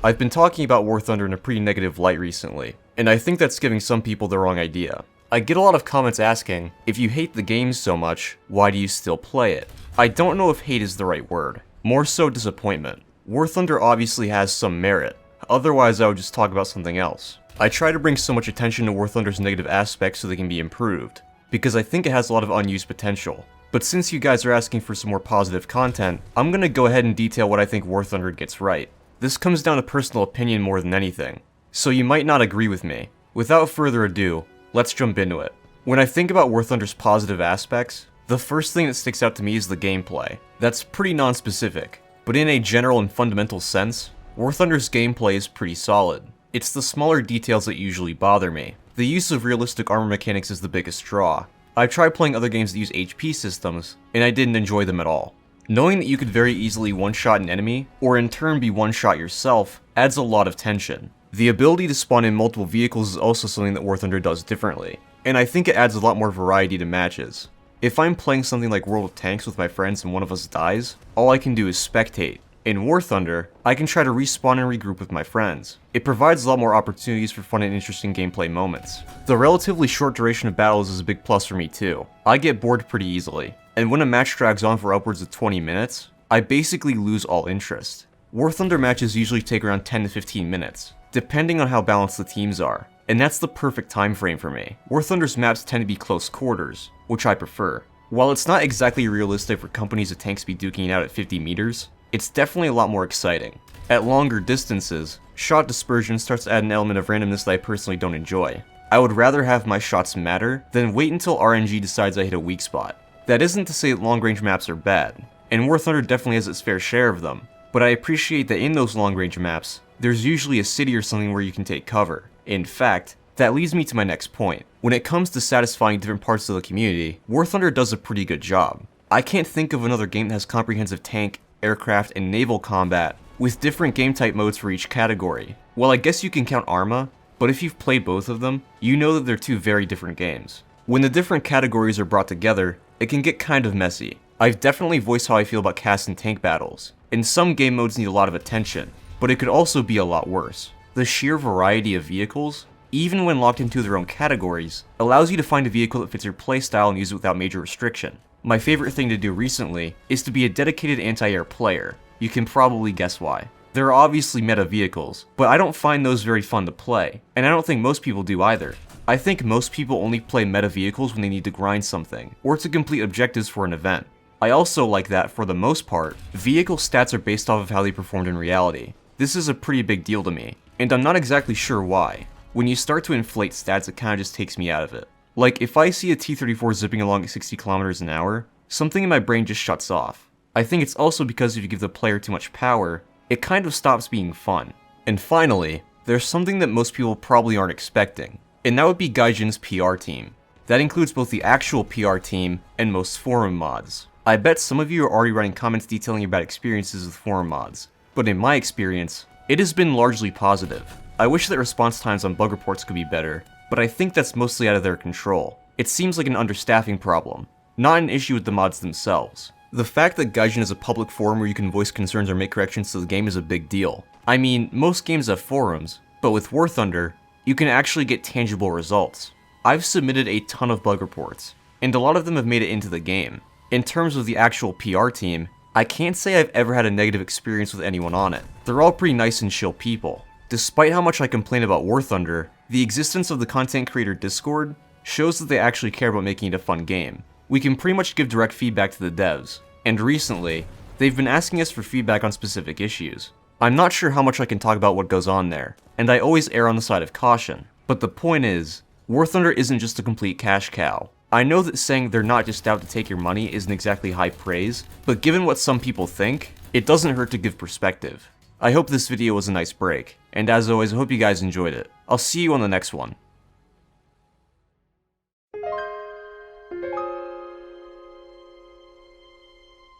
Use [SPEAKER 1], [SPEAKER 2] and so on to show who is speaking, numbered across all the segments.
[SPEAKER 1] I've been talking about War Thunder in a pretty negative light recently, and I think that's giving some people the wrong idea. I get a lot of comments asking, if you hate the game so much, why do you still play it? I don't know if hate is the right word, more so disappointment. War Thunder obviously has some merit, otherwise I would just talk about something else. I try to bring so much attention to War Thunder's negative aspects so they can be improved, because I think it has a lot of unused potential. But since you guys are asking for some more positive content, I'm gonna go ahead and detail what I think War Thunder gets right. This comes down to personal opinion more than anything, so you might not agree with me. Without further ado, let's jump into it. When I think about War Thunder's positive aspects, the first thing that sticks out to me is the gameplay. That's pretty non-specific, but in a general and fundamental sense, War Thunder's gameplay is pretty solid. It's the smaller details that usually bother me. The use of realistic armor mechanics is the biggest draw. I've tried playing other games that use HP systems, and I didn't enjoy them at all. Knowing that you could very easily one-shot an enemy, or in turn be one-shot yourself, adds a lot of tension. The ability to spawn in multiple vehicles is also something that War Thunder does differently, and I think it adds a lot more variety to matches. If I'm playing something like World of Tanks with my friends and one of us dies, all I can do is spectate. In War Thunder, I can try to respawn and regroup with my friends. It provides a lot more opportunities for fun and interesting gameplay moments. The relatively short duration of battles is a big plus for me too. I get bored pretty easily, and when a match drags on for upwards of 20 minutes, I basically lose all interest. War Thunder matches usually take around 10 to 15 minutes, depending on how balanced the teams are, and that's the perfect time frame for me. War Thunder's maps tend to be close quarters, which I prefer. While it's not exactly realistic for companies of tanks to be duking it out at 50 meters, it's definitely a lot more exciting. At longer distances, shot dispersion starts to add an element of randomness that I personally don't enjoy. I would rather have my shots matter than wait until RNG decides I hit a weak spot. That isn't to say that long-range maps are bad, and War Thunder definitely has its fair share of them, but I appreciate that in those long-range maps, there's usually a city or something where you can take cover. In fact, that leads me to my next point. When it comes to satisfying different parts of the community, War Thunder does a pretty good job. I can't think of another game that has comprehensive tank, aircraft, and naval combat, with different game type modes for each category. Well, I guess you can count Arma, but if you've played both of them, you know that they're two very different games. When the different categories are brought together, it can get kind of messy. I've definitely voiced how I feel about cast and tank battles, and some game modes need a lot of attention, but it could also be a lot worse. The sheer variety of vehicles, even when locked into their own categories, allows you to find a vehicle that fits your playstyle and use it without major restriction. My favorite thing to do recently is to be a dedicated anti-air player. You can probably guess why. There are obviously meta vehicles, but I don't find those very fun to play, and I don't think most people do either. I think most people only play meta vehicles when they need to grind something, or to complete objectives for an event. I also like that, for the most part, vehicle stats are based off of how they performed in reality. This is a pretty big deal to me, and I'm not exactly sure why. When you start to inflate stats, it kinda just takes me out of it. Like, if I see a T-34 zipping along at 60 kilometers an hour, something in my brain just shuts off. I think it's also because if you give the player too much power, it kind of stops being fun. And finally, there's something that most people probably aren't expecting, and that would be Gaijin's PR team. That includes both the actual PR team and most forum mods. I bet some of you are already writing comments detailing your bad experiences with forum mods, but in my experience, it has been largely positive. I wish that response times on bug reports could be better, but I think that's mostly out of their control. It seems like an understaffing problem, not an issue with the mods themselves. The fact that Gaijin is a public forum where you can voice concerns or make corrections to the game is a big deal. I mean, most games have forums, but with War Thunder, you can actually get tangible results. I've submitted a ton of bug reports, and a lot of them have made it into the game. In terms of the actual PR team, I can't say I've ever had a negative experience with anyone on it. They're all pretty nice and chill people. Despite how much I complain about War Thunder, the existence of the content creator Discord shows that they actually care about making it a fun game. We can pretty much give direct feedback to the devs, and recently, they've been asking us for feedback on specific issues. I'm not sure how much I can talk about what goes on there, and I always err on the side of caution, but the point is, War Thunder isn't just a complete cash cow. I know that saying they're not just out to take your money isn't exactly high praise, but given what some people think, it doesn't hurt to give perspective. I hope this video was a nice break, and as always, I hope you guys enjoyed it. I'll see you on the next one.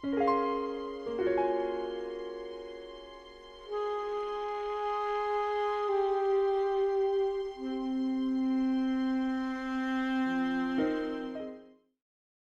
[SPEAKER 2] You